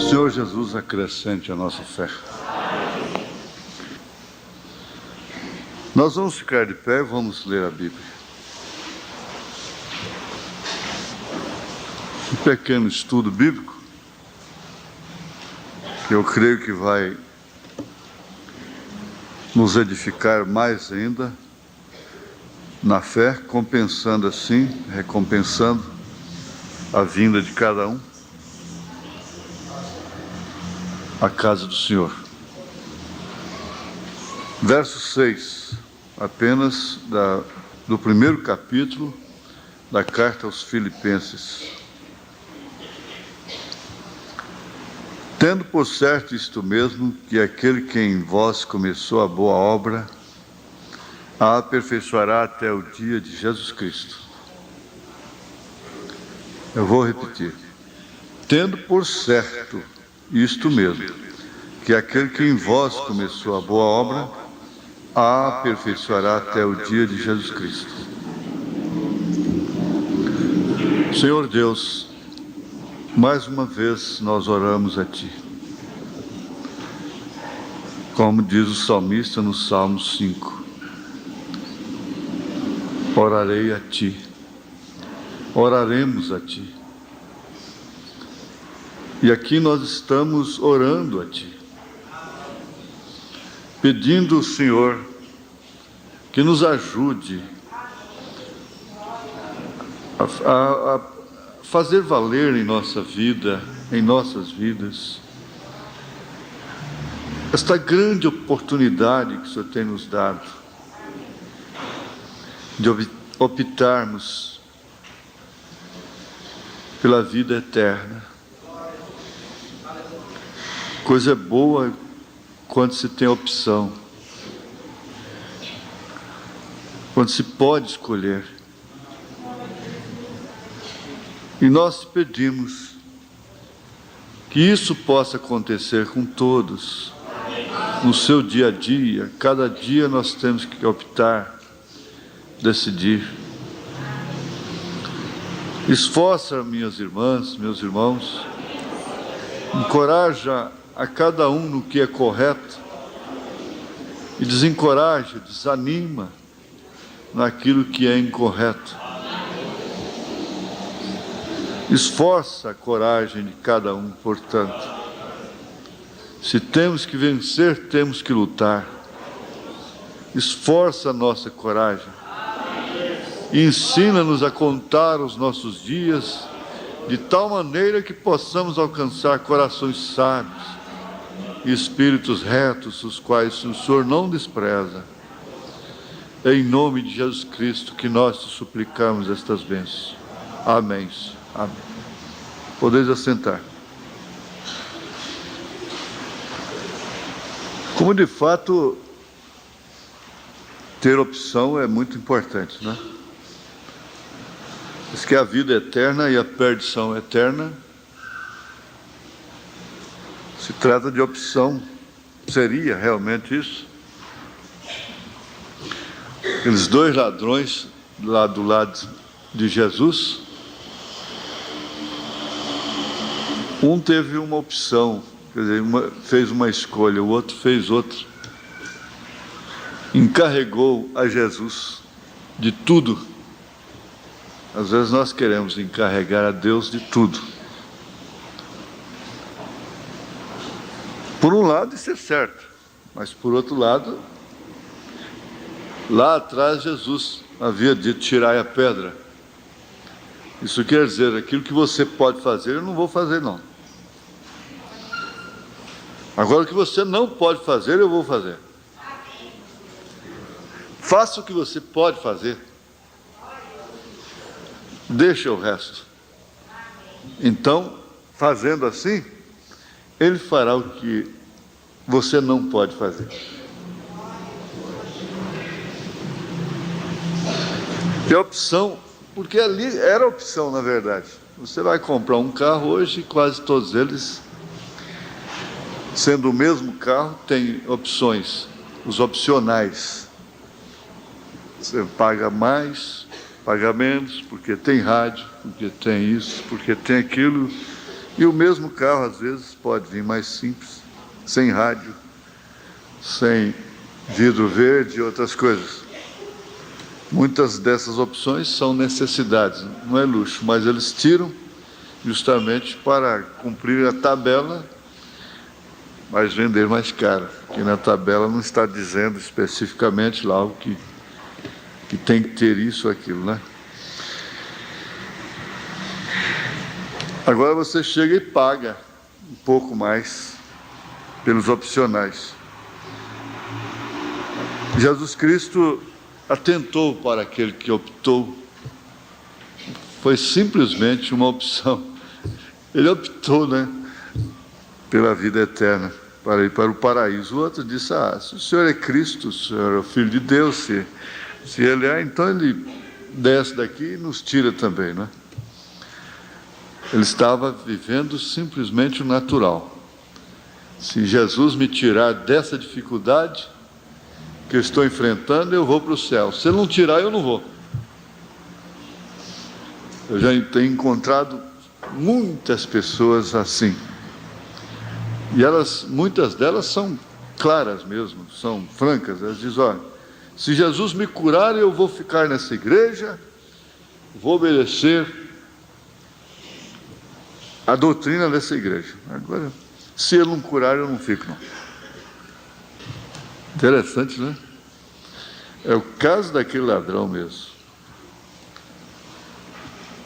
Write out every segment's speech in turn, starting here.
o Senhor Jesus acrescente a nossa fé. Nós vamos ficar de pé e vamos ler a Bíblia. Um pequeno estudo bíblico, que eu creio que vai nos edificar mais ainda na fé, compensando assim, recompensando a vinda de cada um à casa do Senhor. Verso 6, apenas do primeiro capítulo da carta aos Filipenses. Tendo por certo isto mesmo, que aquele que em vós começou a boa obra, a aperfeiçoará até o dia de Jesus Cristo. Eu vou repetir. Tendo por certo isto mesmo, que aquele que em vós começou a boa obra, a aperfeiçoará até o dia de Jesus Cristo. Senhor Deus, mais uma vez nós oramos a Ti. Como diz o salmista no Salmo 5. Orarei a Ti. Oraremos a Ti. E aqui nós estamos orando a Ti, pedindo ao Senhor que nos ajude a fazer valer em nossa vida, em nossas vidas, esta grande oportunidade que o Senhor tem nos dado, de optarmos pela vida eterna. Coisa boa quando se tem opção, quando se pode escolher. E nós pedimos que isso possa acontecer com todos, no seu dia a dia. Cada dia nós temos que optar, decidir. Esforça, minhas irmãs, meus irmãos, encoraja a cada um no que é correto e desencoraja, desanima naquilo que é incorreto. Esforça a coragem de cada um, portanto. Se temos que vencer, temos que lutar. Esforça a nossa coragem. E ensina-nos a contar os nossos dias de tal maneira que possamos alcançar corações sábios e espíritos retos, os quais o Senhor não despreza. É em nome de Jesus Cristo que nós te suplicamos estas bênçãos. Amém. Amém. Podeis assentar. Como de fato ter opção é muito importante, né? Diz que a vida é eterna e a perdição é eterna. Se trata de opção. Seria realmente isso? Aqueles dois ladrões lá do lado de Jesus, um teve uma opção, quer dizer, fez uma escolha, o outro fez outra. Encarregou a Jesus de tudo. Às vezes nós queremos encarregar a Deus de tudo. Por um lado isso é certo, mas por outro lado, lá atrás Jesus havia dito: tirai a pedra. Isso quer dizer, aquilo que você pode fazer, eu não vou fazer não. Agora o que você não pode fazer, eu vou fazer. Faça o que você pode fazer. Deixa o resto. Então, fazendo assim, Ele fará o que você não pode fazer. É opção, porque ali era opção, na verdade. Você vai comprar um carro hoje, quase todos eles, sendo o mesmo carro, tem opções, os opcionais. Você paga mais, paga menos, porque tem rádio, porque tem isso, porque tem aquilo. E o mesmo carro, às vezes, pode vir mais simples, sem rádio, sem vidro verde e outras coisas. Muitas dessas opções são necessidades, não é luxo, mas eles tiram justamente para cumprir a tabela, mas vender mais caro, porque na tabela não está dizendo especificamente lá o que tem que ter isso ou aquilo, né? Agora você chega e paga um pouco mais pelos opcionais. Jesus Cristo atentou para aquele que optou. Foi simplesmente uma opção. Ele optou, né, pela vida eterna, para ir para o paraíso. O outro disse, se o Senhor é Cristo, o Senhor é o Filho de Deus, se Ele é, então Ele desce daqui e nos tira também, né? Ele estava vivendo simplesmente o natural. Se Jesus me tirar dessa dificuldade que eu estou enfrentando, eu vou para o céu. Se Ele não tirar, eu não vou. Eu já tenho encontrado muitas pessoas assim. E muitas delas são claras mesmo, são francas. Elas dizem, olha, se Jesus me curar, eu vou ficar nessa igreja, vou obedecer a doutrina dessa igreja. Agora, se Ele não curar, eu não fico, não. Interessante, né? É o caso daquele ladrão mesmo.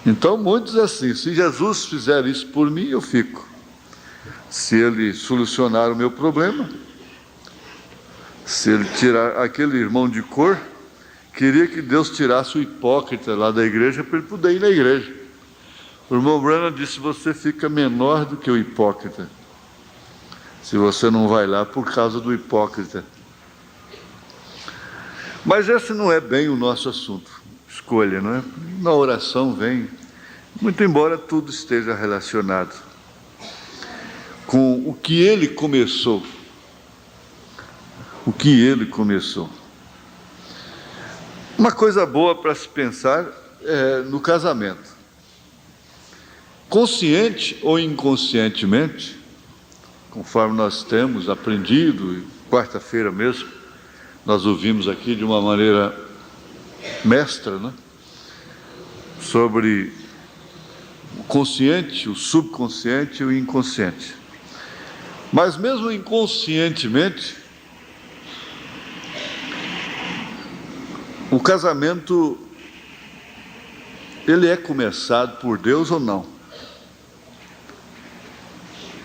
Então, muitos assim, se Jesus fizer isso por mim, eu fico. Se Ele solucionar o meu problema, se Ele tirar aquele irmão de cor, queria que Deus tirasse o hipócrita lá da igreja para ele poder ir na igreja. O irmão Branham disse, você fica menor do que o hipócrita, se você não vai lá por causa do hipócrita. Mas esse não é bem o nosso assunto, escolha, não é? Na oração vem, muito embora tudo esteja relacionado com o que Ele começou. O que Ele começou. Uma coisa boa para se pensar é no casamento. Consciente ou inconscientemente, conforme nós temos aprendido, e quarta-feira mesmo, nós ouvimos aqui de uma maneira mestra, né? Sobre o consciente, o subconsciente e o inconsciente. Mas mesmo inconscientemente, o casamento, ele é começado por Deus ou não?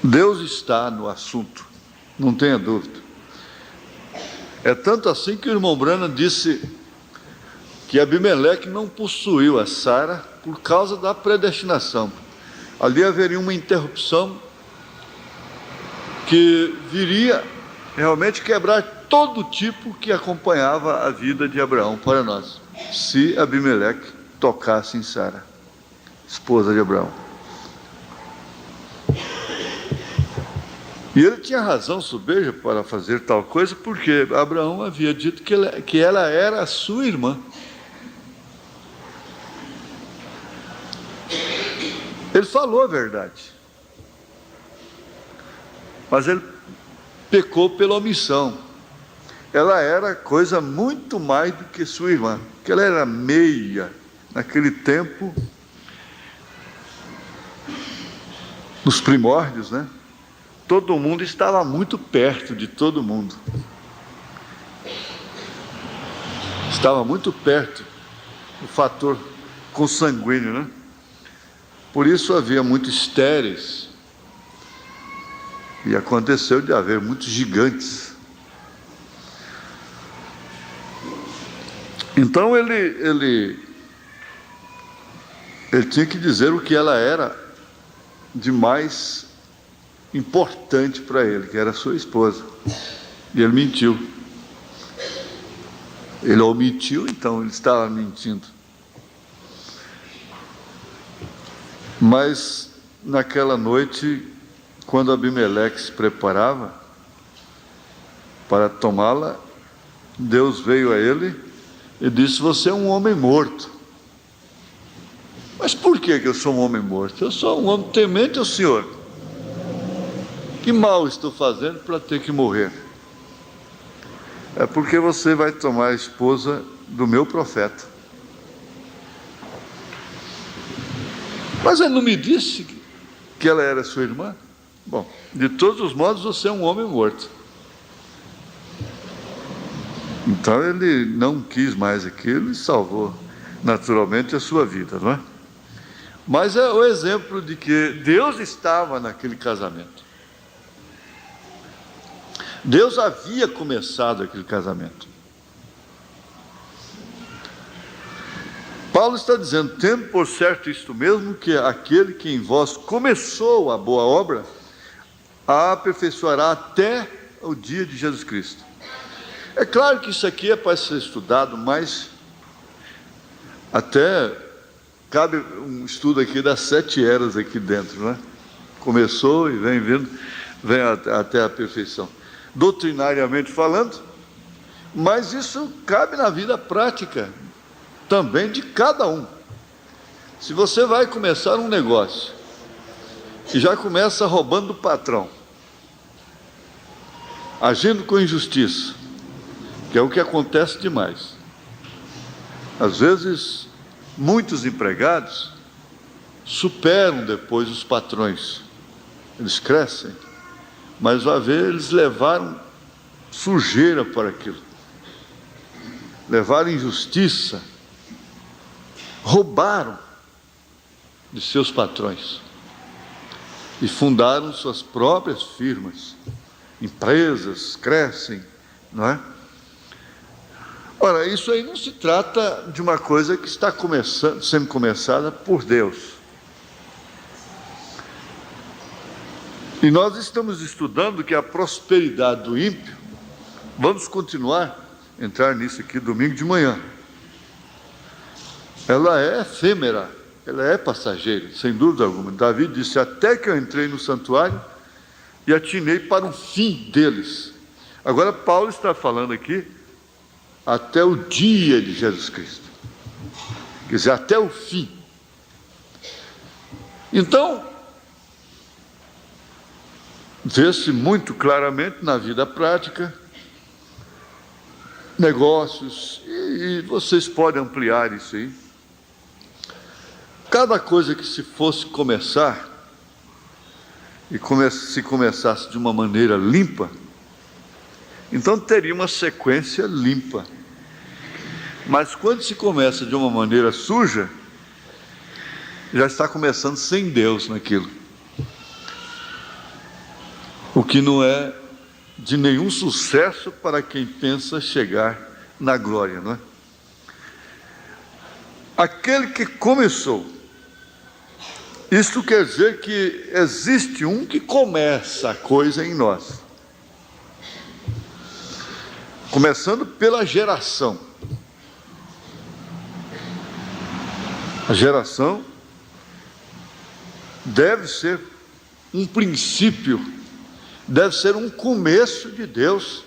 Deus está no assunto, não tenha dúvida. É tanto assim que o irmão Branham disse que Abimeleque não possuiu a Sara por causa da predestinação. Ali haveria uma interrupção que viria realmente quebrar todo tipo que acompanhava a vida de Abraão para nós, se Abimeleque tocasse em Sara, esposa de Abraão. E ele tinha razão sobeja para fazer tal coisa, porque Abraão havia dito que ela era a sua irmã. Ele falou a verdade, mas ele pecou pela omissão. Ela era coisa muito mais do que sua irmã, porque ela era meia. Naquele tempo, nos primórdios, né? Todo mundo estava muito perto de todo mundo. Estava muito perto do fator consanguíneo, né? Por isso havia muitos estéreis. E aconteceu de haver muitos gigantes. Então ele tinha que dizer o que ela era de mais importante para ele, que era sua esposa. E ele mentiu. Ele omitiu, então ele estava mentindo. Mas naquela noite, quando Abimeleque se preparava para tomá-la, Deus veio a ele e disse, você é um homem morto. Mas por que eu sou um homem morto? Eu sou um homem temente ao Senhor. Que mal estou fazendo para ter que morrer? É porque você vai tomar a esposa do meu profeta. Mas ele não me disse que ela era sua irmã? Bom, de todos os modos, você é um homem morto. Então ele não quis mais aquilo e salvou naturalmente a sua vida, não é? Mas é o exemplo de que Deus estava naquele casamento. Deus havia começado aquele casamento. Paulo está dizendo: tendo por certo isto mesmo, que aquele que em vós começou a boa obra, a aperfeiçoará até o dia de Jesus Cristo. É claro que isso aqui é para ser estudado, mas até cabe um estudo aqui das 7 eras aqui dentro, né? Começou e vem vindo, vem até a perfeição, doutrinariamente falando, mas isso cabe na vida prática também de cada um. Se você vai começar um negócio e já começa roubando do patrão, agindo com injustiça, que é o que acontece demais. Às vezes, muitos empregados superam depois os patrões. Eles crescem, mas vai ver, eles levaram sujeira para aquilo. Levaram injustiça, roubaram de seus patrões e fundaram suas próprias firmas. Empresas crescem, não é? Ora, isso aí não se trata de uma coisa que está sendo começada por Deus. E nós estamos estudando que a prosperidade do ímpio, vamos continuar a entrar nisso aqui domingo de manhã. Ela é efêmera, ela é passageira, sem dúvida alguma. Davi disse: até que eu entrei no santuário e atinei para o fim deles. Agora Paulo está falando aqui até o dia de Jesus Cristo, quer dizer, até o fim. Então, vê-se muito claramente na vida prática, negócios, e vocês podem ampliar isso aí. Cada coisa que se fosse começar, e se começasse de uma maneira limpa, então teria uma sequência limpa. Mas quando se começa de uma maneira suja, já está começando sem Deus naquilo. O que não é de nenhum sucesso para quem pensa chegar na glória, não é? Aquele que começou, isto quer dizer que existe um que começa a coisa em nós. Começando pela geração. A geração deve ser um princípio, deve ser um começo de Deus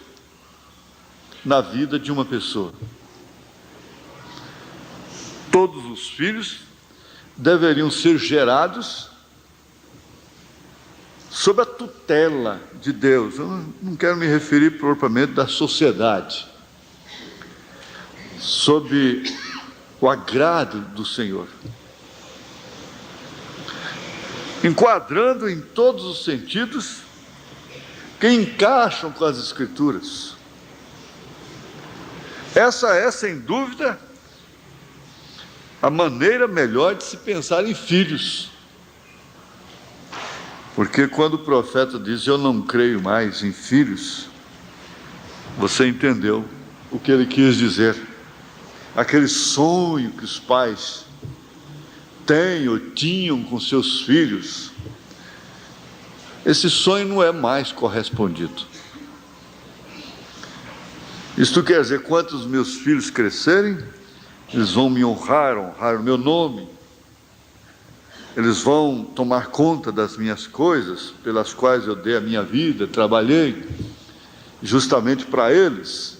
na vida de uma pessoa. Todos os filhos deveriam ser gerados sob a tutela de Deus. Eu não quero me referir propriamente da sociedade, sob o agrado do Senhor, enquadrando em todos os sentidos que encaixam com as Escrituras. Essa é, sem dúvida, a maneira melhor de se pensar em filhos. Porque quando o profeta diz: eu não creio mais em filhos, você entendeu o que ele quis dizer. Aquele sonho que os pais têm ou tinham com seus filhos, esse sonho não é mais correspondido. Isto quer dizer, quando os meus filhos crescerem, eles vão me honrar o meu nome, eles vão tomar conta das minhas coisas, pelas quais eu dei a minha vida, trabalhei, justamente para eles.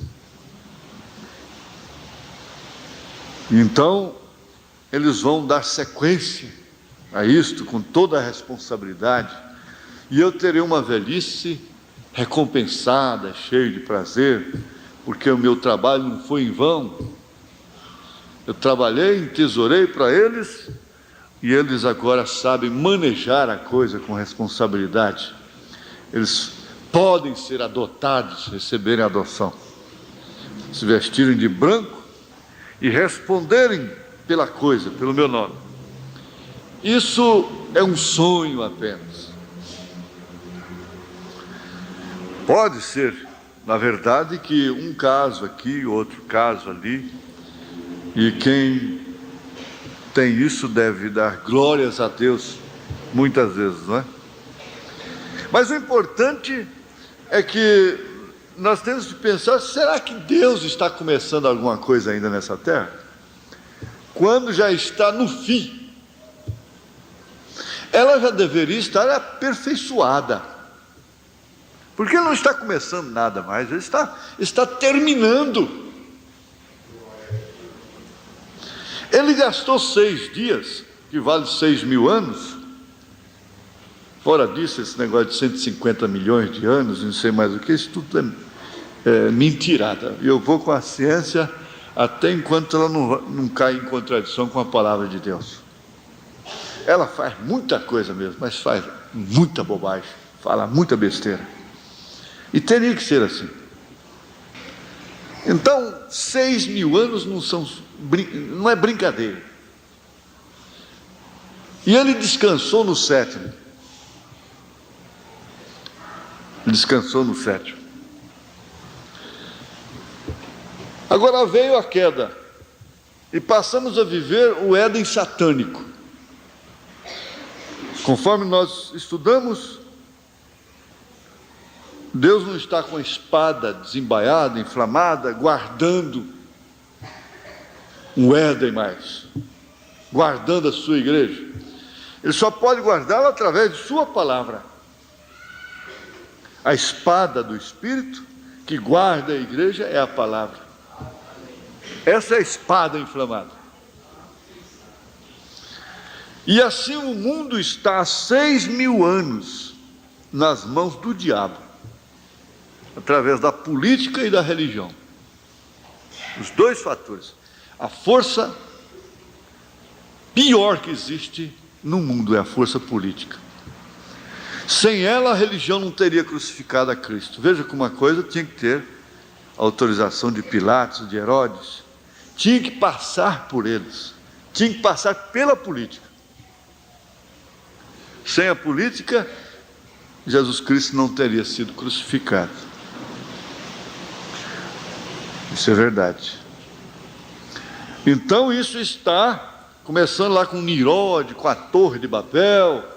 Então, eles vão dar sequência a isto com toda a responsabilidade e eu terei uma velhice recompensada, cheia de prazer, porque o meu trabalho não foi em vão. Eu trabalhei, entesourei para eles, e eles agora sabem manejar a coisa com responsabilidade. Eles podem ser adotados, receberem adoção, se vestirem de branco e responderem pela coisa, pelo meu nome. Isso é um sonho apenas. Pode ser, na verdade, que um caso aqui, outro caso ali, e quem tem isso deve dar glórias a Deus, muitas vezes, não é? Mas o importante é que nós temos que pensar, será que Deus está começando alguma coisa ainda nessa terra? Quando já está no fim, ela já deveria estar aperfeiçoada, porque ele não está começando nada mais, ele está terminando. Ele gastou 6 dias, que vale 6.000 anos. Fora disso, esse negócio de 150 milhões de anos, não sei mais o que, isso tudo é mentirada. E eu vou com a ciência até enquanto ela não cai em contradição com a palavra de Deus. Ela faz muita coisa mesmo, mas faz muita bobagem, fala muita besteira. E teria que ser assim. Então, 6.000 anos não é brincadeira. E ele descansou no 7º. Descansou no 7º. Agora veio a queda, e passamos a viver o Éden satânico. Conforme nós estudamos, Deus não está com a espada desembaiada, inflamada, guardando um Éden mais, guardando a sua igreja. Ele só pode guardá-la através de sua palavra. A espada do Espírito que guarda a igreja é a palavra. Essa é a espada inflamada. E assim o mundo está há 6.000 anos nas mãos do diabo, através da política e da religião. Os dois fatores. A força pior que existe no mundo é a força política. Sem ela, a religião não teria crucificado a Cristo. Veja como uma coisa tinha que ter autorização de Pilatos, de Herodes, tinha que passar por eles, tinha que passar pela política. Sem a política, Jesus Cristo não teria sido crucificado. Isso é verdade. Então isso está começando lá com Nirode, com a Torre de Babel,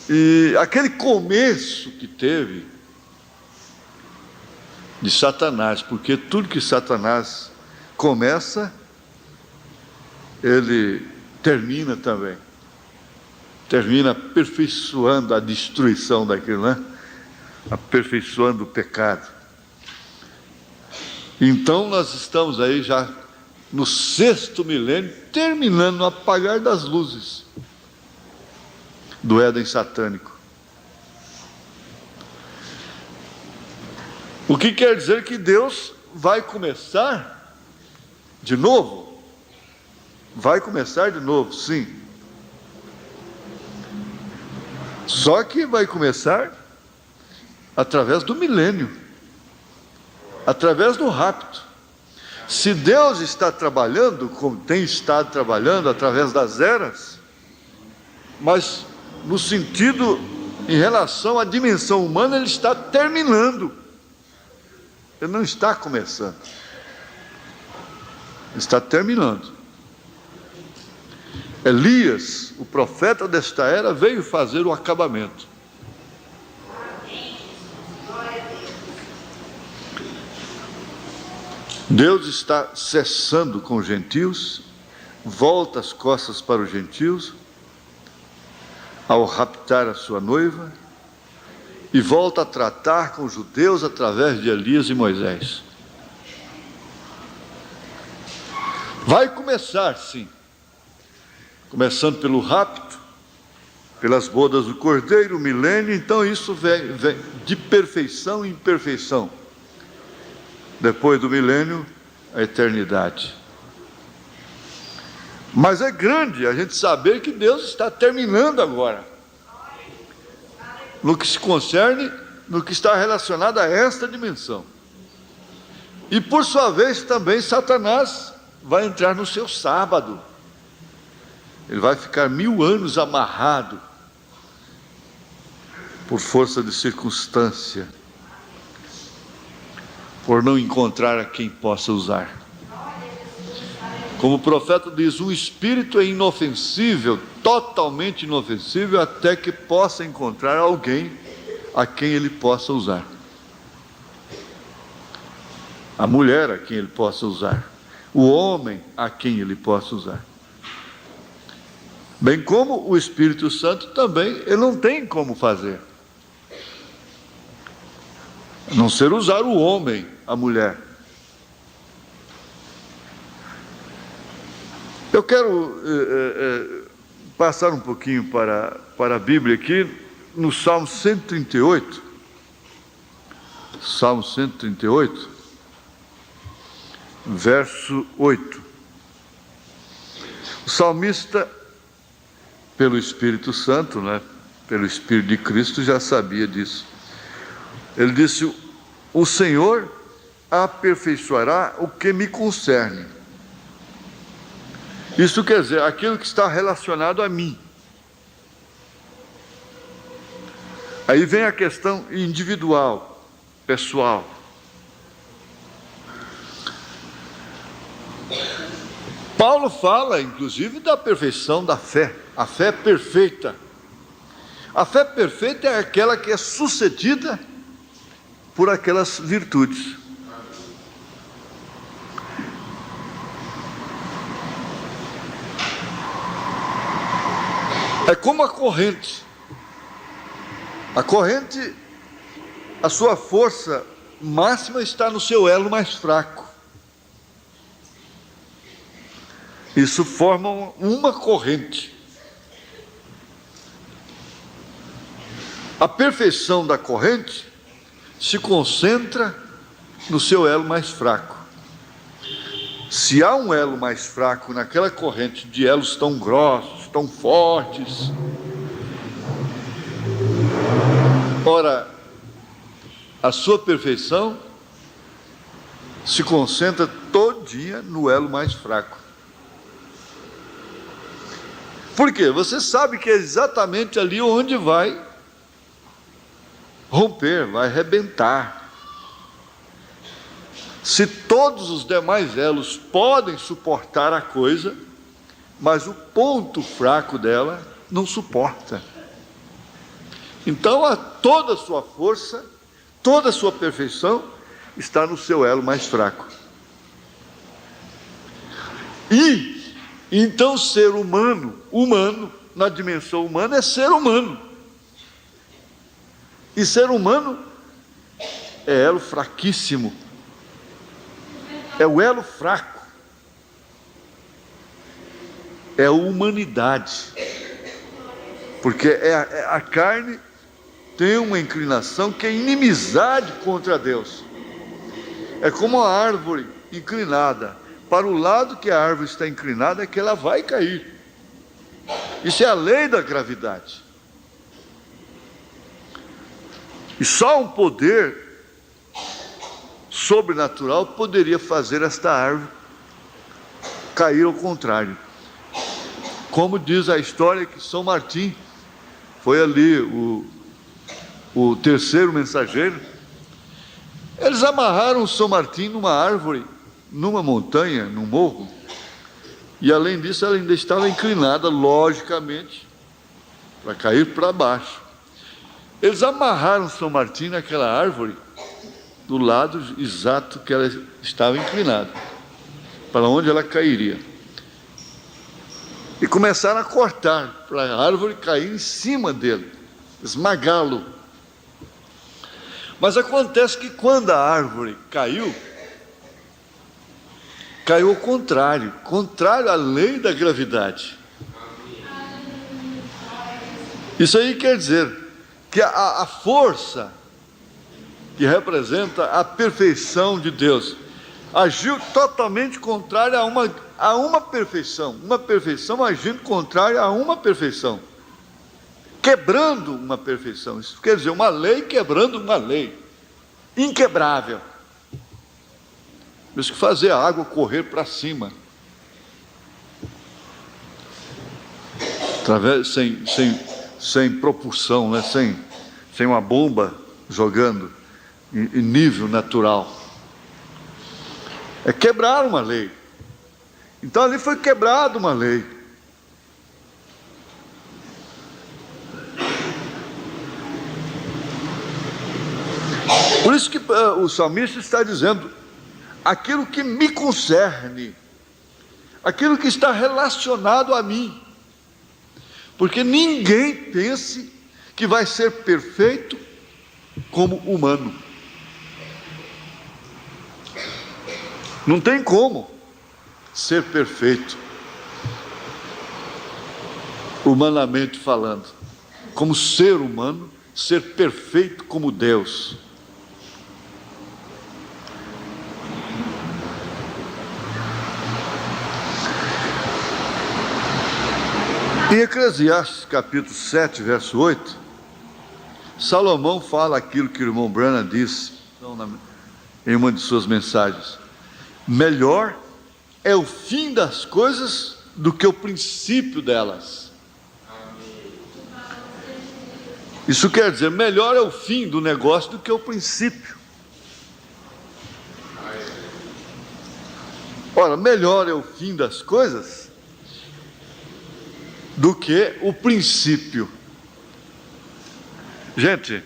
e aquele começo que teve de Satanás, porque tudo que Satanás começa, ele termina também. Termina aperfeiçoando a destruição daquilo, né? Aperfeiçoando o pecado. Então nós estamos aí já no 6º milênio, terminando no apagar das luzes do Éden satânico. O que quer dizer que Deus vai começar de novo? Vai começar de novo, sim. Só que vai começar através do milênio, através do rapto. Se Deus está trabalhando, como tem estado trabalhando, através das eras, mas no sentido, em relação à dimensão humana, Ele está terminando. Ele não está começando. Ele está terminando. Elias, o profeta desta era, veio fazer o acabamento. Deus está cessando com os gentios, volta as costas para os gentios, ao raptar a sua noiva, e volta a tratar com os judeus através de Elias e Moisés. Vai começar, sim, começando pelo rapto, pelas bodas do Cordeiro, o milênio. Então isso vem de perfeição em perfeição. Depois do milênio, a eternidade. Mas é grande a gente saber que Deus está terminando agora, no que se concerne, no que está relacionado a esta dimensão. E por sua vez também Satanás vai entrar no seu sábado. Ele vai ficar 1000 anos amarrado, por força de circunstância, por não encontrar a quem possa usar. Como o profeta diz, um espírito é inofensível, totalmente inofensível, até que possa encontrar alguém a quem ele possa usar. A mulher a quem ele possa usar. O homem a quem ele possa usar. Bem como o Espírito Santo também, ele não tem como fazer. A não ser usar o homem, a mulher. Eu quero passar um pouquinho para a Bíblia aqui, no Salmo 138. Salmo 138, verso 8. O salmista, pelo Espírito Santo, né, pelo Espírito de Cristo, já sabia disso. Ele disse: o Senhor aperfeiçoará o que me concerne. Isso quer dizer, aquilo que está relacionado a mim. Aí vem a questão individual, pessoal. Paulo fala, inclusive, da perfeição da fé, a fé perfeita. A fé perfeita é aquela que é sucedida por aquelas virtudes. É como a corrente. A corrente, a sua força máxima está no seu elo mais fraco. Isso forma uma corrente. A perfeição da corrente se concentra no seu elo mais fraco. Se há um elo mais fraco naquela corrente de elos tão grossos, tão fortes, ora, a sua perfeição se concentra todinha no elo mais fraco. Por quê? Você sabe que é exatamente ali onde vai romper, vai arrebentar. Se todos os demais elos podem suportar a coisa, mas o ponto fraco dela não suporta. Então, toda a sua força, toda a sua perfeição está no seu elo mais fraco. E, então, ser humano, na dimensão humana, é ser humano. E ser humano é elo fraquíssimo. É o elo fraco. É a humanidade. Porque a carne tem uma inclinação que é inimizade contra Deus. É como a árvore inclinada. Para o lado que a árvore está inclinada é que ela vai cair. Isso é a lei da gravidade. E só um poder sobrenatural poderia fazer esta árvore cair ao contrário. Como diz a história que São Martim foi ali o terceiro mensageiro. Eles amarraram São Martim numa árvore, numa montanha, num morro, e além disso ela ainda estava inclinada, logicamente, para cair para baixo. Eles amarraram São Martim naquela árvore, do lado exato que ela estava inclinada, para onde ela cairia. E começaram a cortar, para a árvore cair em cima dele, esmagá-lo. Mas acontece que quando a árvore caiu ao contrário à lei da gravidade. Isso aí quer dizer que a força que representa a perfeição de Deus agiu totalmente contrária a uma perfeição agindo contrária a uma perfeição, quebrando uma perfeição. Isso quer dizer, uma lei quebrando uma lei inquebrável. Por isso que fazer a água correr para cima, através, sem propulsão, né? sem uma bomba jogando em nível natural, é quebrar uma lei. Então ali foi quebrada uma lei. Por isso que o salmista está dizendo: aquilo que me concerne, aquilo que está relacionado a mim, porque ninguém pense que vai ser perfeito como humano. Não tem como ser perfeito, humanamente falando, como ser humano, ser perfeito como Deus. Em Eclesiastes capítulo 7, verso 8, Salomão fala aquilo que o irmão Branham disse em uma de suas mensagens: melhor é o fim das coisas do que o princípio delas. Isso quer dizer, melhor é o fim do negócio do que o princípio. Ora, melhor é o fim das coisas do que o princípio. Gente,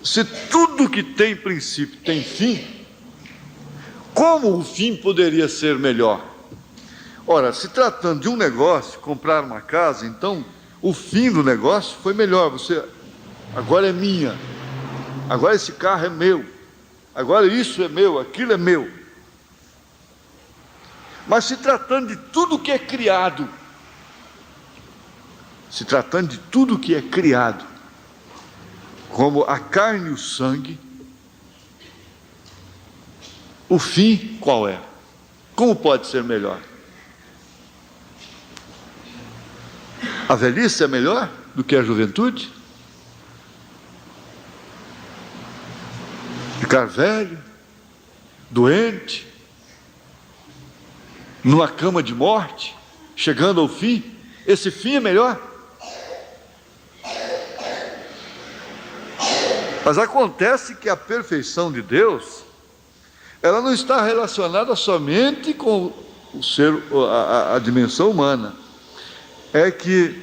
se tudo que tem princípio tem fim, como o fim poderia ser melhor? Ora, se tratando de um negócio, comprar uma casa, então o fim do negócio foi melhor. Você, agora é minha, agora esse carro é meu, agora isso é meu, aquilo é meu. Mas se tratando de tudo que é criado, como a carne e o sangue, o fim qual é? Como pode ser melhor? A velhice é melhor do que a juventude? Ficar velho, doente, numa cama de morte, chegando ao fim, esse fim é melhor? Mas acontece que a perfeição de Deus, ela não está relacionada somente com o ser, a dimensão humana. É que,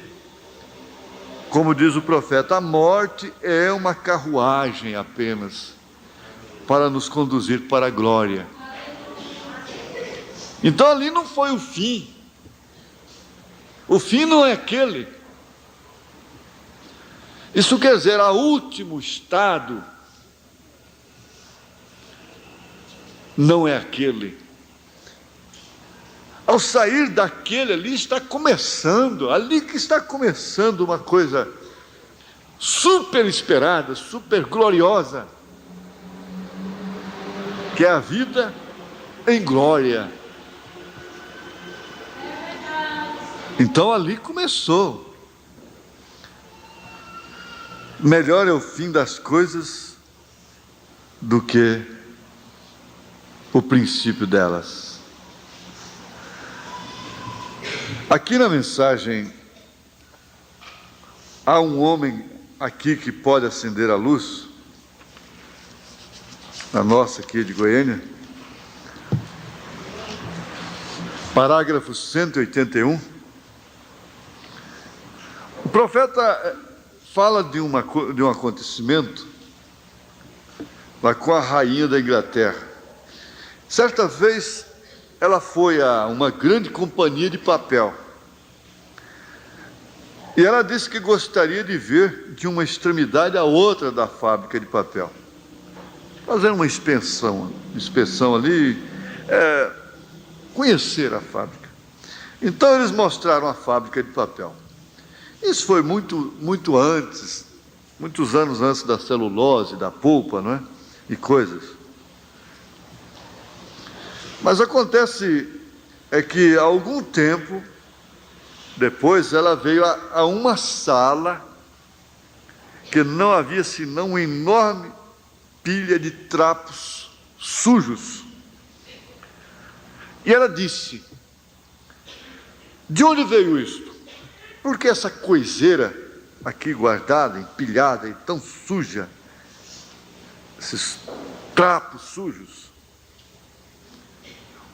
como diz o profeta, a morte é uma carruagem apenas para nos conduzir para a glória. Então ali não foi o fim. O fim não é aquele. Isso quer dizer, o último estado não é aquele. Ao sair daquele ali está começando, ali que está começando uma coisa super esperada, super gloriosa, que é a vida em glória. Então ali começou. Melhor é o fim das coisas do que o princípio delas. Aqui na mensagem, há um homem aqui que pode acender a luz, na nossa aqui de Goiânia, parágrafo 181. O profeta fala de um acontecimento lá com a rainha da Inglaterra. Certa vez, ela foi a uma grande companhia de papel. E ela disse que gostaria de ver de uma extremidade à outra da fábrica de papel. Fazendo uma inspeção ali, conhecer a fábrica. Então eles mostraram a fábrica de papel. Isso foi muito antes, muitos anos antes da celulose, da polpa, não é? E coisas. Mas acontece que há algum tempo depois ela veio a uma sala que não havia senão uma enorme pilha de trapos sujos. E ela disse: de onde veio isto? Por que essa coiseira aqui guardada, empilhada e tão suja? Esses trapos sujos.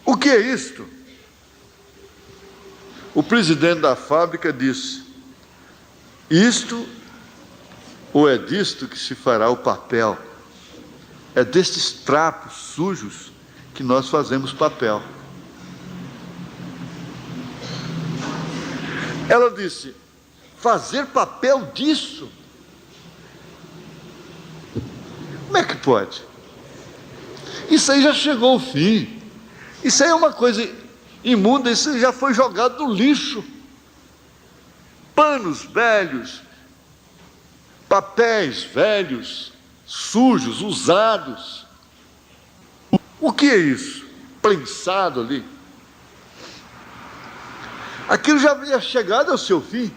O que é isto? O presidente da fábrica disse: isto, ou é disto que se fará o papel. É destes trapos sujos que nós fazemos papel. Ela disse: fazer papel disso? Como é que pode? Isso aí já chegou ao fim. Isso aí é uma coisa imunda, isso já foi jogado no lixo. Panos velhos, papéis velhos, sujos, usados. O que é isso? Prensado ali. Aquilo já havia chegado ao seu fim.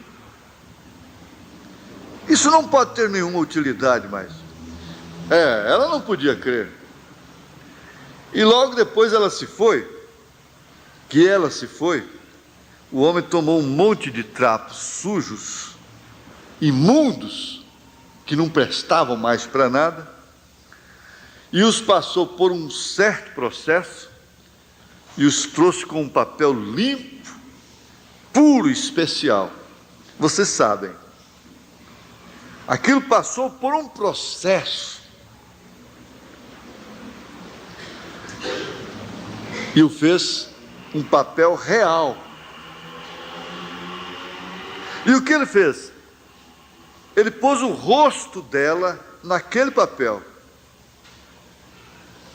Isso não pode ter nenhuma utilidade mais. Ela não podia crer. E logo depois ela se foi. O homem tomou um monte de trapos sujos, imundos, que não prestavam mais para nada, e os passou por um certo processo, e os trouxe com um papel limpo, puro e especial. Vocês sabem, aquilo passou por um processo, e o fez um papel real. E o que ele fez? Ele pôs o rosto dela naquele papel.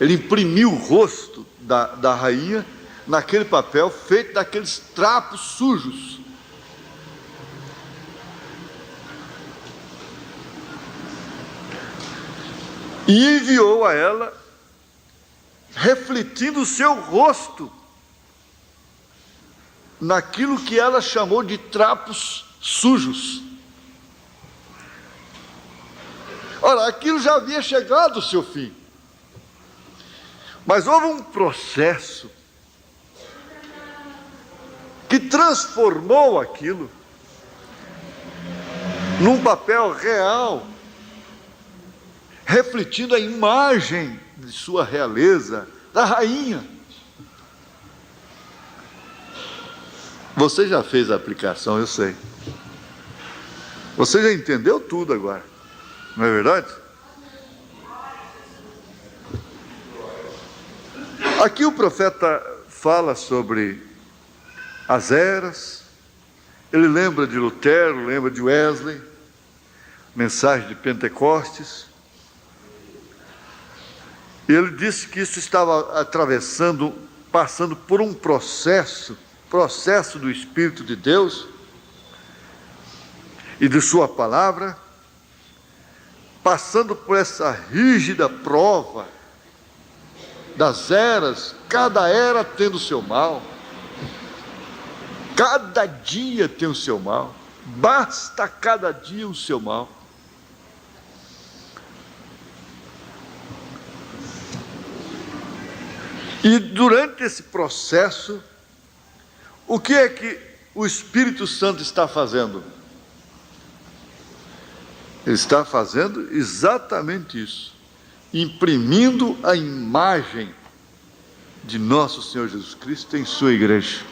Ele imprimiu o rosto da rainha naquele papel feito daqueles trapos sujos. E enviou a ela, refletindo o seu rosto naquilo que ela chamou de trapos sujos. Ora, aquilo já havia chegado ao seu fim. Mas houve um processo que transformou aquilo num papel real, refletindo a imagem de sua realeza, da rainha. Você já fez a aplicação, eu sei. Você já entendeu tudo agora, não é verdade? Aqui o profeta fala sobre as eras, ele lembra de Lutero, lembra de Wesley, mensagem de Pentecostes. E ele disse que isso estava passando por um processo do Espírito de Deus e de sua palavra, passando por essa rígida prova das eras, cada era tendo o seu mal, cada dia tem o seu mal, basta cada dia o seu mal. E durante esse processo, o que é que o Espírito Santo está fazendo? Ele está fazendo exatamente isso, imprimindo a imagem de nosso Senhor Jesus Cristo em sua igreja.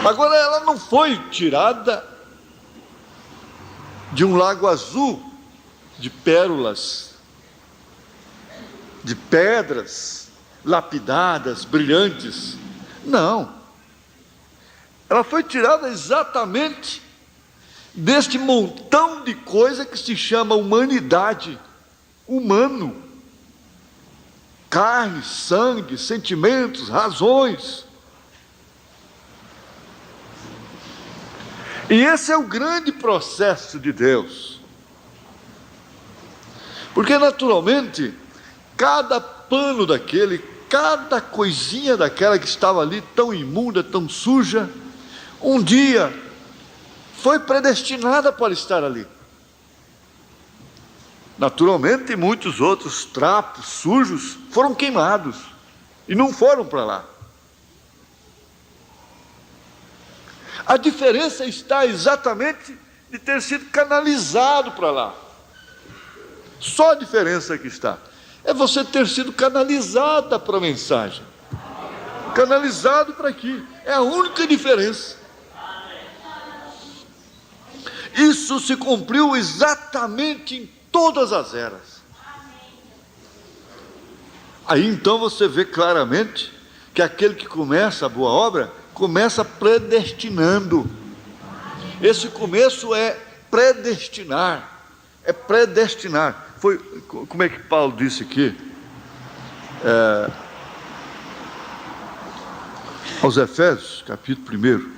Agora, ela não foi tirada de um lago azul de pérolas, de pedras lapidadas, brilhantes. Não. Ela foi tirada exatamente deste montão de coisa que se chama humanidade, humano. Carne, sangue, sentimentos, razões. E esse é o grande processo de Deus. Porque naturalmente, cada pano daquele, cada coisinha daquela que estava ali, tão imunda, tão suja, um dia foi predestinada para estar ali. Naturalmente, muitos outros trapos sujos foram queimados e não foram para lá. A diferença está exatamente de ter sido canalizado para lá. Só a diferença que está é você ter sido canalizada para a mensagem. Canalizado para aqui. É a única diferença. Isso se cumpriu exatamente em todas as eras. Aí então você vê claramente que aquele que começa a boa obra, começa predestinando. Esse começo é predestinar. É predestinar. Foi, como é que Paulo disse aqui? Aos Efésios, capítulo 1.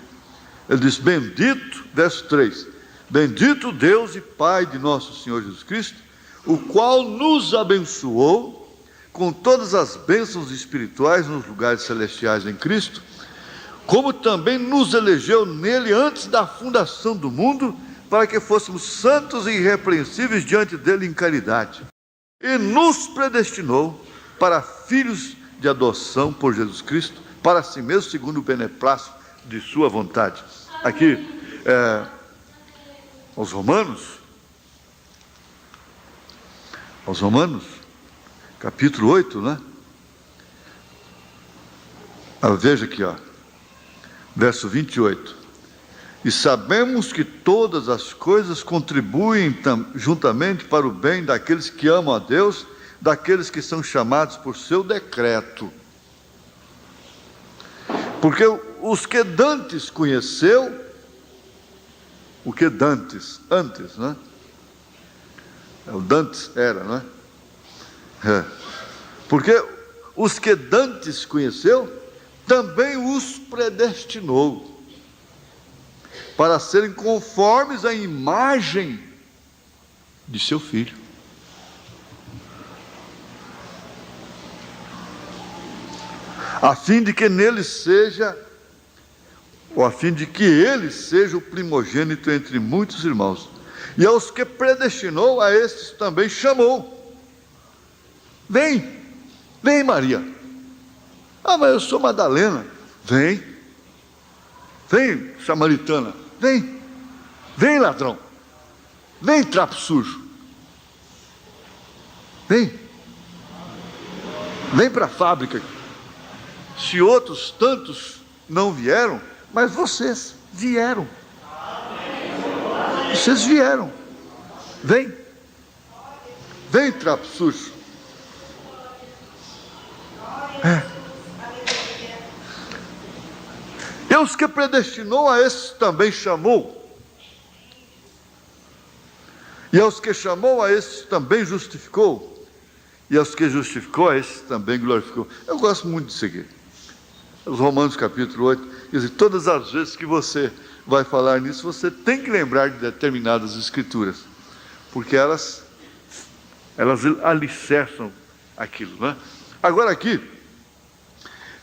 Ele diz, bendito, verso 3. Bendito Deus e Pai de nosso Senhor Jesus Cristo, o qual nos abençoou com todas as bênçãos espirituais nos lugares celestiais em Cristo, como também nos elegeu nele antes da fundação do mundo, para que fôssemos santos e irrepreensíveis diante dele em caridade. E nos predestinou para filhos de adoção por Jesus Cristo, para si mesmo, segundo o beneplácito de sua vontade. Aqui, aos Romanos, capítulo 8, né? Veja aqui, verso 28. E sabemos que todas as coisas contribuem juntamente para o bem daqueles que amam a Deus, daqueles que são chamados por seu decreto. Porque os que dantes conheceu, o que dantes, antes, né? O dantes era, não é? Porque os que dantes conheceu, também os predestinou, para serem conformes à imagem de seu Filho. A fim de que ele seja o primogênito entre muitos irmãos. E aos que predestinou, a estes também chamou. Vem Maria. Mas eu sou Madalena. Vem samaritana. Vem ladrão. Vem trapo sujo. Vem para a fábrica. Se outros tantos não vieram, mas vocês vieram. Vocês vieram. Vem trapo sujo. E os que predestinou, a esses também chamou. E aos que chamou, a esses também justificou. E aos que justificou, a esses também glorificou. Eu gosto muito disso aqui. Os Romanos capítulo 8, quer dizer, todas as vezes que você vai falar nisso, você tem que lembrar de determinadas escrituras, porque elas alicerçam aquilo, né? Agora aqui,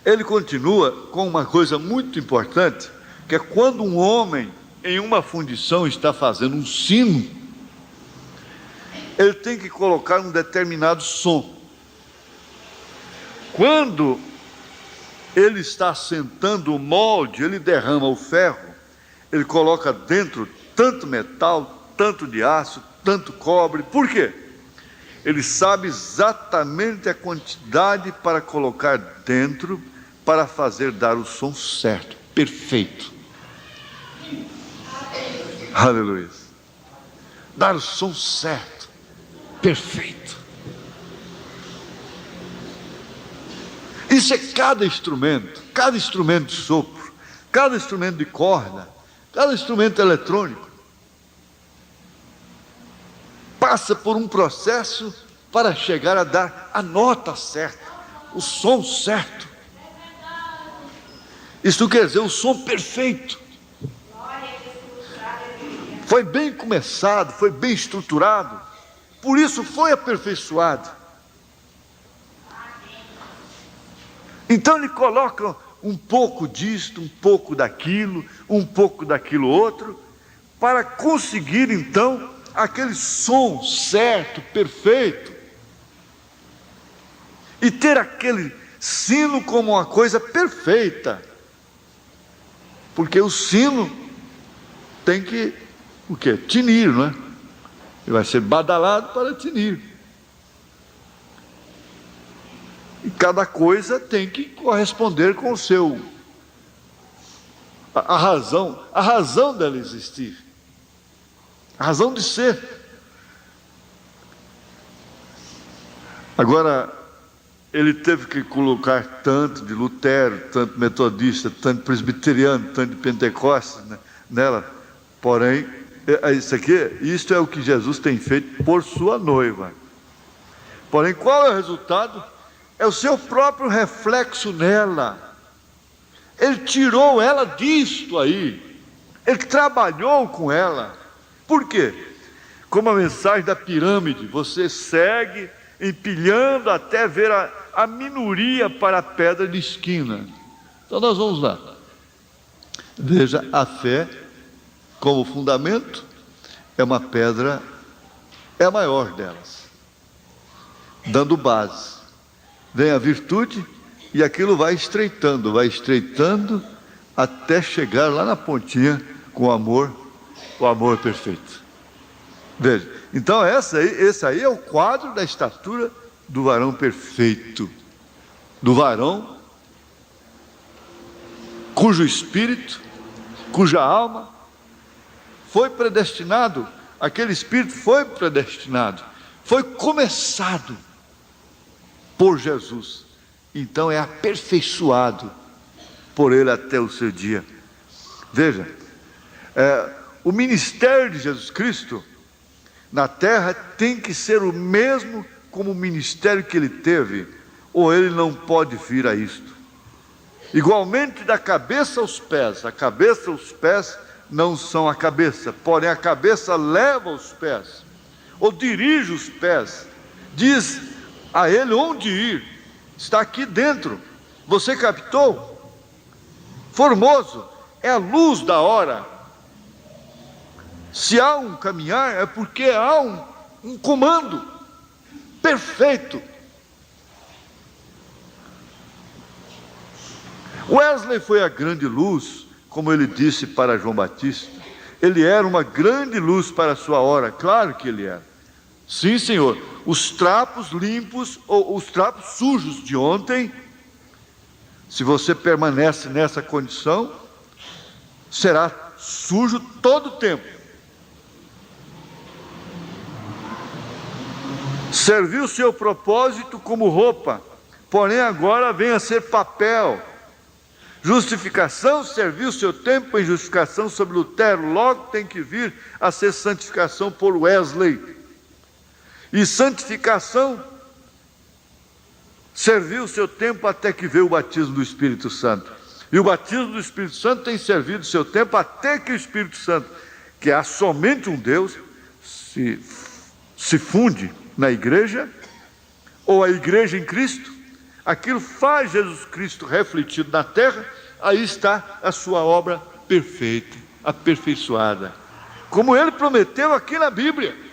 ele continua com uma coisa muito importante, que é quando um homem em uma fundição está fazendo um sino, ele tem que colocar um determinado som. Quando ele está assentando o molde, ele derrama o ferro, ele coloca dentro tanto metal, tanto de aço, tanto cobre. Por quê? Ele sabe exatamente a quantidade para colocar dentro, para fazer dar o som certo, perfeito. Aleluia. Dar o som certo, perfeito. Isso é cada instrumento de sopro, cada instrumento de corda, cada instrumento eletrônico. Passa por um processo para chegar a dar a nota certa, o som certo. Isto quer dizer o som perfeito. Foi bem começado, foi bem estruturado, por isso foi aperfeiçoado. Então ele coloca um pouco disto, um pouco daquilo outro, para conseguir então aquele som certo, perfeito, e ter aquele sino como uma coisa perfeita, porque o sino tem que, o quê? Tinir, não é? Ele vai ser badalado para tinir. E cada coisa tem que corresponder com o seu, a razão dela existir, a razão de ser. Agora, ele teve que colocar tanto de Lutero, tanto metodista, tanto presbiteriano, tanto de Pentecostes nela. Porém, isto é o que Jesus tem feito por sua noiva. Porém, qual é o resultado? É o seu próprio reflexo nela. Ele tirou ela disto aí. Ele trabalhou com ela. Por quê? Como a mensagem da pirâmide, você segue empilhando até ver a minoria para a pedra de esquina. Então nós vamos lá. Veja, a fé como fundamento é uma pedra, é a maior delas, dando base. Vem a virtude e aquilo vai estreitando até chegar lá na pontinha com o amor perfeito. Veja, então esse aí é o quadro da estatura do varão perfeito, do varão cujo espírito, cuja alma foi predestinado, aquele espírito foi predestinado, foi começado por Jesus, então é aperfeiçoado por ele até o seu dia. Veja, o ministério de Jesus Cristo na terra tem que ser o mesmo como o ministério que ele teve, ou ele não pode vir a isto. Igualmente da cabeça aos pés, a cabeça e os pés não são a cabeça, porém a cabeça leva os pés, ou dirige os pés, diz a ele onde ir, está aqui dentro, você captou? Formoso, é a luz da hora. Se há um caminhar, é porque há um comando perfeito. Wesley foi a grande luz, como ele disse para João Batista. Ele era uma grande luz para a sua hora, claro que ele era. Sim, Senhor, os trapos limpos ou os trapos sujos de ontem, se você permanece nessa condição, será sujo todo o tempo. Serviu o seu propósito como roupa, porém agora vem a ser papel. Justificação serviu o seu tempo em justificação sobre Lutero, logo tem que vir a ser santificação por Wesley. E santificação serviu o seu tempo até que veio o batismo do Espírito Santo. E o batismo do Espírito Santo tem servido o seu tempo até que o Espírito Santo, que há somente um Deus, se funde na igreja, ou a igreja em Cristo, aquilo faz Jesus Cristo refletido na terra, aí está a sua obra perfeita, aperfeiçoada, como ele prometeu aqui na Bíblia.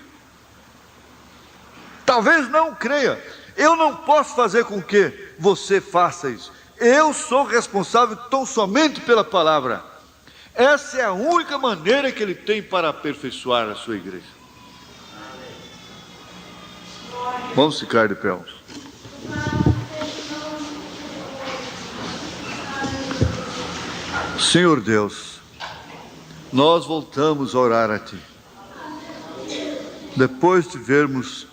Talvez não creia, eu não posso fazer com que você faça isso, eu sou responsável tão somente pela palavra. Essa é a única maneira que ele tem para aperfeiçoar a sua igreja. Vamos ficar de pé. Senhor Deus, nós voltamos a orar a Ti. Depois de vermos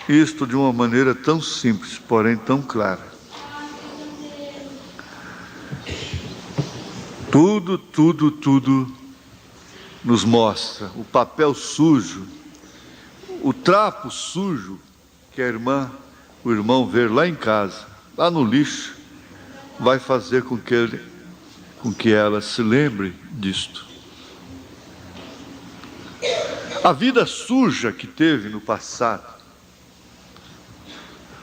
isto de uma maneira tão simples, porém tão clara. Tudo nos mostra o papel sujo, o trapo sujo que o irmão ver lá em casa, lá no lixo, vai fazer com que ela se lembre disto. A vida suja que teve no passado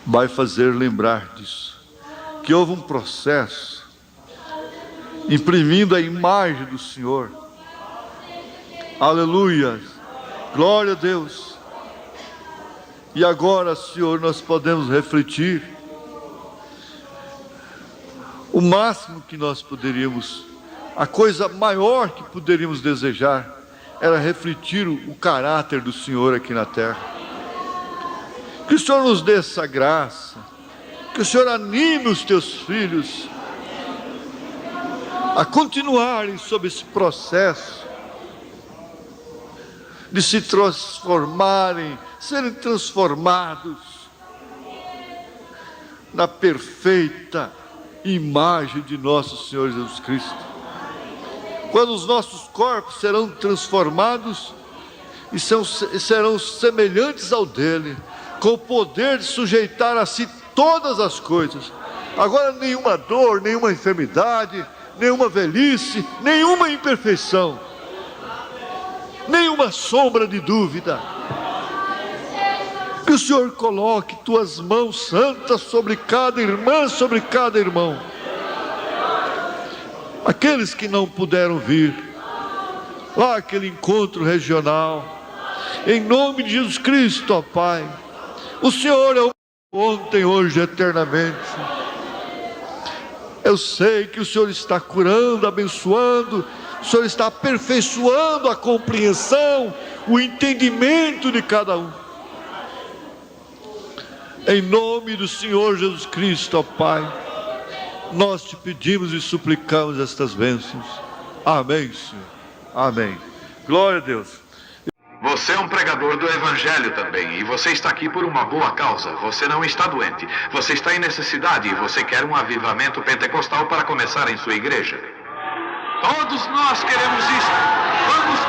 vai fazer lembrar disso, que houve um processo imprimindo a imagem do Senhor. Aleluia, glória a Deus. E agora, Senhor, nós podemos refletir. O máximo que nós poderíamos, a coisa maior que poderíamos desejar, era refletir o caráter do Senhor aqui na terra. Que o Senhor nos dê essa graça, que o Senhor anime os teus filhos a continuarem sob esse processo de se transformarem, serem transformados na perfeita imagem de nosso Senhor Jesus Cristo. Quando os nossos corpos serão transformados e serão semelhantes ao dele, com o poder de sujeitar a si todas as coisas. Agora nenhuma dor, nenhuma enfermidade, nenhuma velhice, nenhuma imperfeição, nenhuma sombra de dúvida. Que o Senhor coloque tuas mãos santas sobre cada irmã, sobre cada irmão. Aqueles que não puderam vir, lá aquele encontro regional, em nome de Jesus Cristo, ó Pai, o Senhor é o ontem, hoje, eternamente. Eu sei que o Senhor está curando, abençoando, o Senhor está aperfeiçoando a compreensão, o entendimento de cada um. Em nome do Senhor Jesus Cristo, ó Pai, nós te pedimos e suplicamos estas bênçãos. Amém, Senhor. Amém. Glória a Deus. Você é um pregador do Evangelho também, e você está aqui por uma boa causa. Você não está doente, você está em necessidade e você quer um avivamento pentecostal para começar em sua igreja. Todos nós queremos isso. Vamos